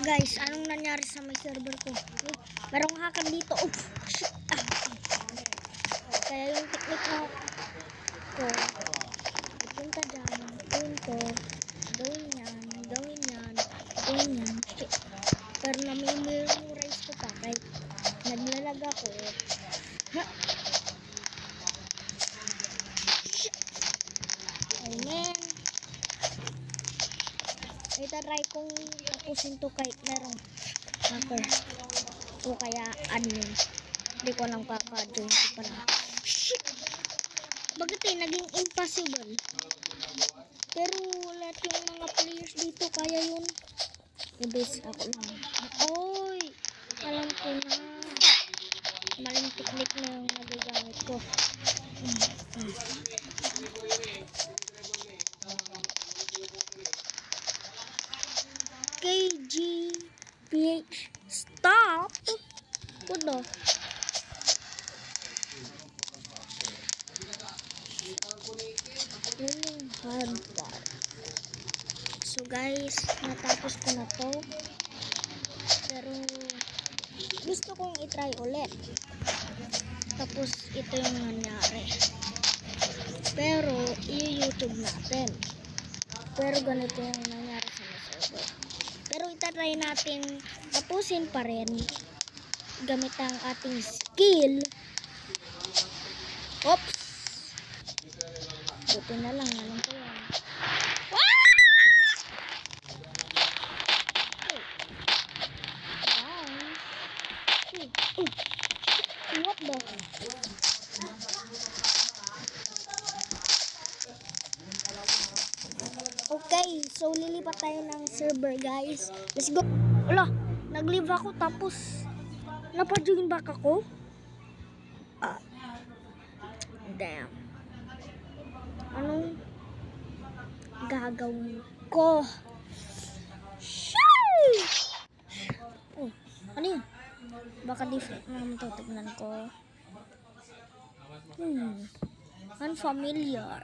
Guys, anong nangyari sa may server ko? Merong hacker dito. Oh, shit. Kaya yung technique na ko, ipunta dyan, gawin yan, gawin yan. Shit. Pero na-memorize ko pa kahit naglalag ako. Ha? Shit. Amen. Itaray kong tapusin to kahit merong hacker o kaya admin. Hindi ko lang kaka-join ko pa na. Shit! Bakit naging impossible? Pero lahat yung mga players dito kaya yun. Ibis ako lang. Oy! Alam ko na. Maling technique na yung nagagamit ko. KGPH stop. Kudo. Yun yung hard part. So guys, natapos ko na to. Pero gusto kong itry ulit. Tapos ito yung nangyari. Pero i-YouTube natin. Pero ganito yung nangyari sa server. Pero itatry natin tapusin pa rin gamit ang ating skill. Oops! Buti na lang, alam ko yan. What the? Okay, so lilipat tayo ng server guys. Let's go. Wala, nag-leave ako tapos napa-join back ako. Damn. Anong gagawin ko? Sheesh! Oh, ano yun? Baka different naman ito. Tignan ko. Unfamiliar.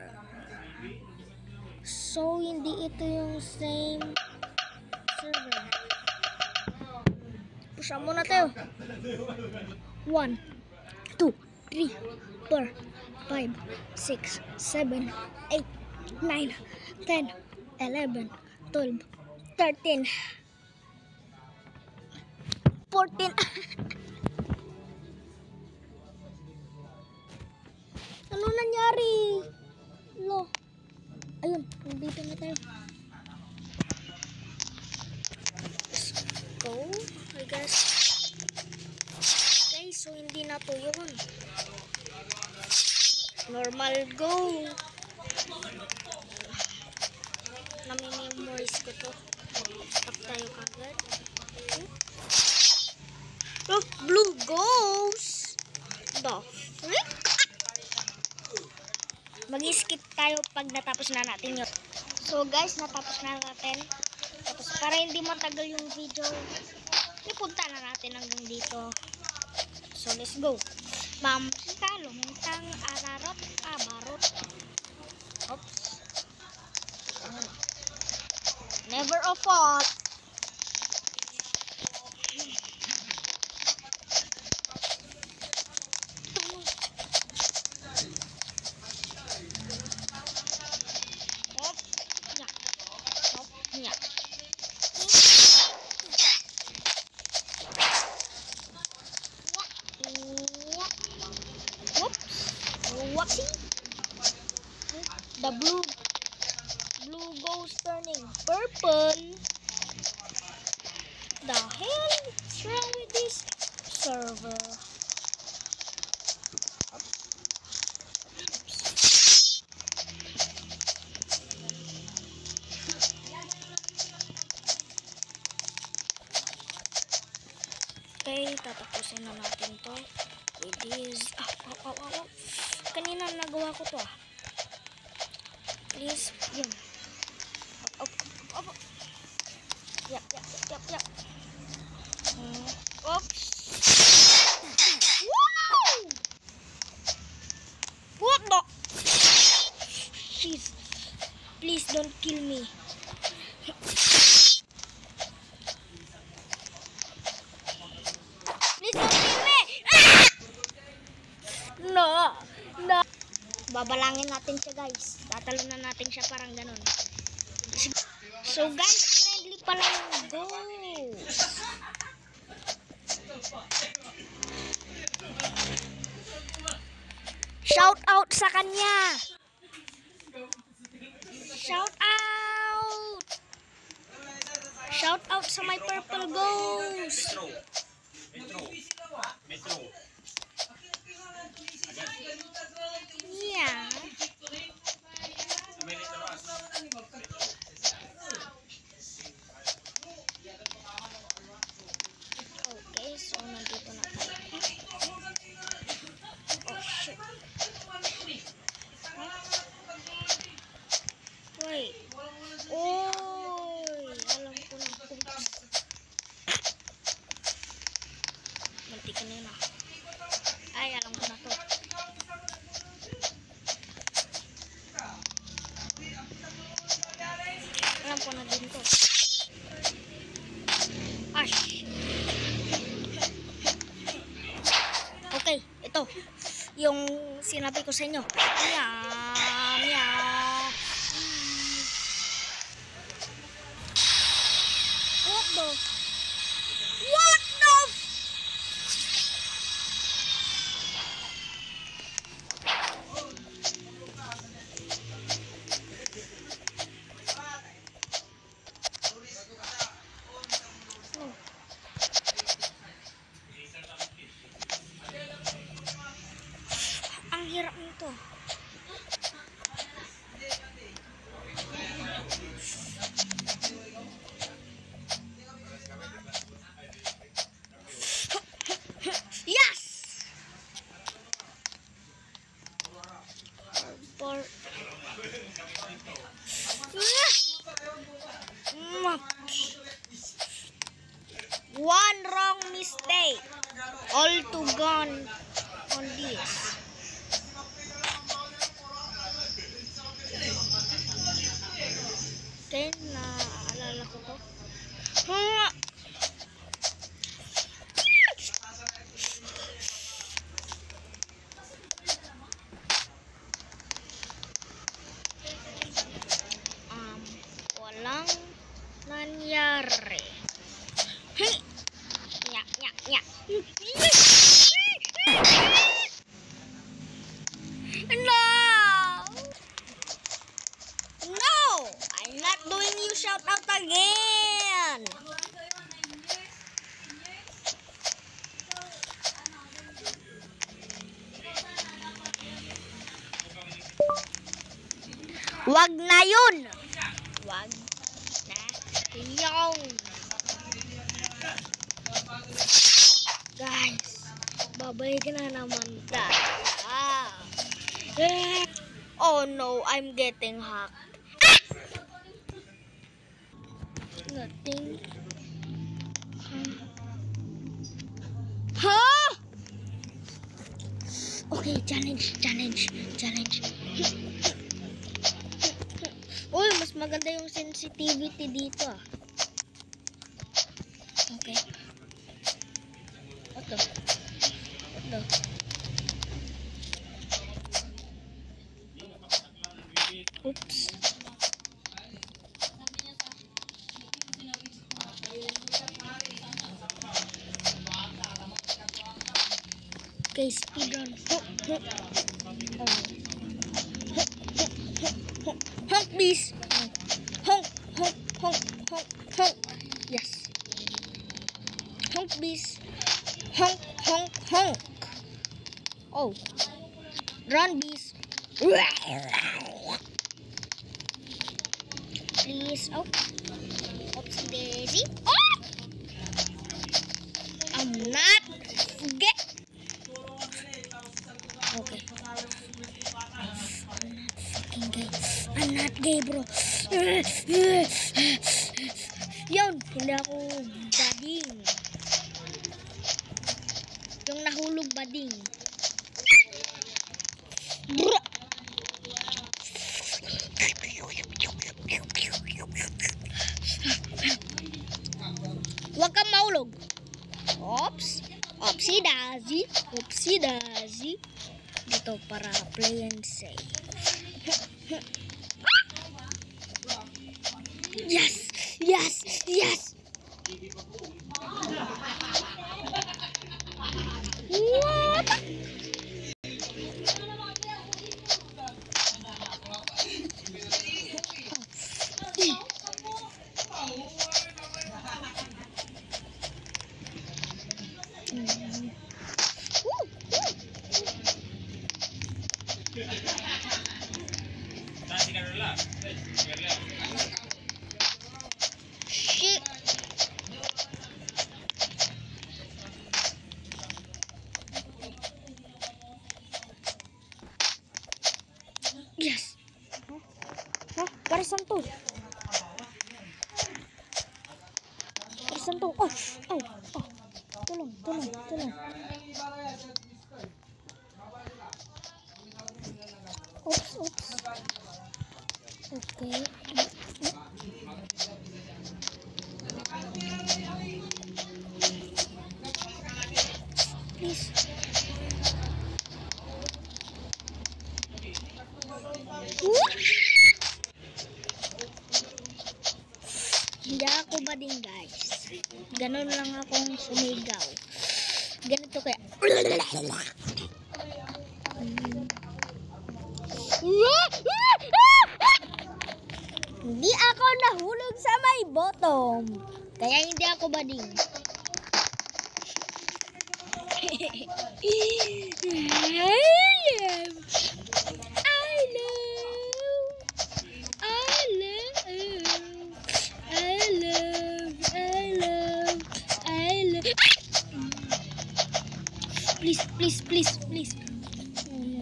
So, hindi ito yung same server. Pushan muna tayo. 1, 2, 3, 4, 5, 6, 7, 8, 9, 10, 11, 12, 13, 14. Ano nangyari? Lo. Ayun, nandito na tayo. Let's go, I guess. Okay, so hindi na to yun. Normal go. Nami-memorize ko to. Stop tayo kagad. Oh, blue goes. The frick? Mag-skip tayo pag natapos na natin yun. So guys, natapos na natin. Tapos para hindi matagal yung video, ipunta na natin hanggang dito. So let's go. Ma'am, lumintang ararot, abarot. Oops. Never a fault. The blue goes turning purple. The hell is wrong with this server? Okay, tatapusin na natin to with this. Kanina nagawa ko to Please, yun. Up. Yap. Oops. Wow! What the? Jeez. Please don't kill me. babalangin natin siya guys. Tatalunan natin siya parang ganun. So guys, friendly pala yung ghost. Shout out sa kanya. Shout out. Shout out sa my purple ghost. Metro. Yeah. Okay, so nandito na tayo. Oh shit. Wait. Oy, alam ko na. Mantikan na yun ah. Ay, alam ko na to. Alam ko na din to. Ash. Okay, ito. Yung sinabi ko sa inyo. Meow, meow. What the? What the? Ang hirap nito. Yes! One wrong mistake. All to gone on this. Okay, naalala ko to. Walang nangyari. Nya, nya, nya. No! No! I'm not doing you shout out again! Wag na yun! Wag na yun! Guys, babalik na naman tayo. Oh no, I'm getting hacked. Nothing. Huh? Okay, challenge. Uy, mas maganda yung sensitivity dito ah. Okay. What the? Oops. Okay, speedrun. Honk, please. Honk. Yes. Honk, please. Honk. Oh. Run, bees. Please. Oh. Oopsie daisy. Oh! I'm not gay. Okay. I'm not gay, bro. Yun, hindi ako bading. Yung nahulog bading. Bro. Huwag kang mahulog. Oopsie daisy. dito para play and safe. Yes! Yes! Yes! What? Shit! Yes! Hah? Para saan to? Para saan to? Oh! Oh! Oh! Tulong! Tulong! Tulong! Oops! Oops! Okay. Please. Hindi ako ba din, guys? Ganun lang akong sumigaw. Ganito kaya. Hindi ako nahulog sa may bottom. Kaya hindi ako bading. Please.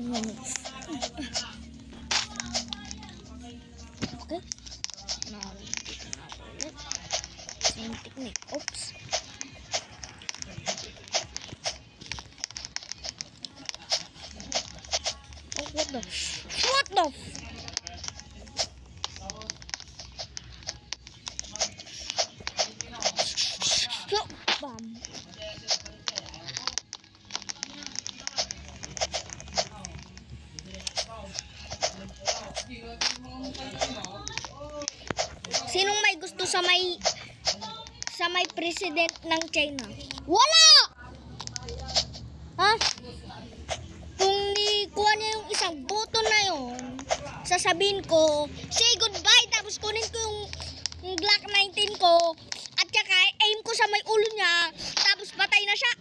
No. Okay. Now, same technique. Oops. Oh, what the? Bam. Sinong may gusto sa may president ng China? Wala! Ha? Kung kuha niya yung isang button na yon, sasabihin ko, say goodbye, tapos kunin ko yung Glock 19 ko, at saka aim ko sa may ulo niya, tapos patay na siya.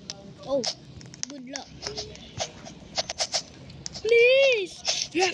Oh, good luck. Please! Yeah.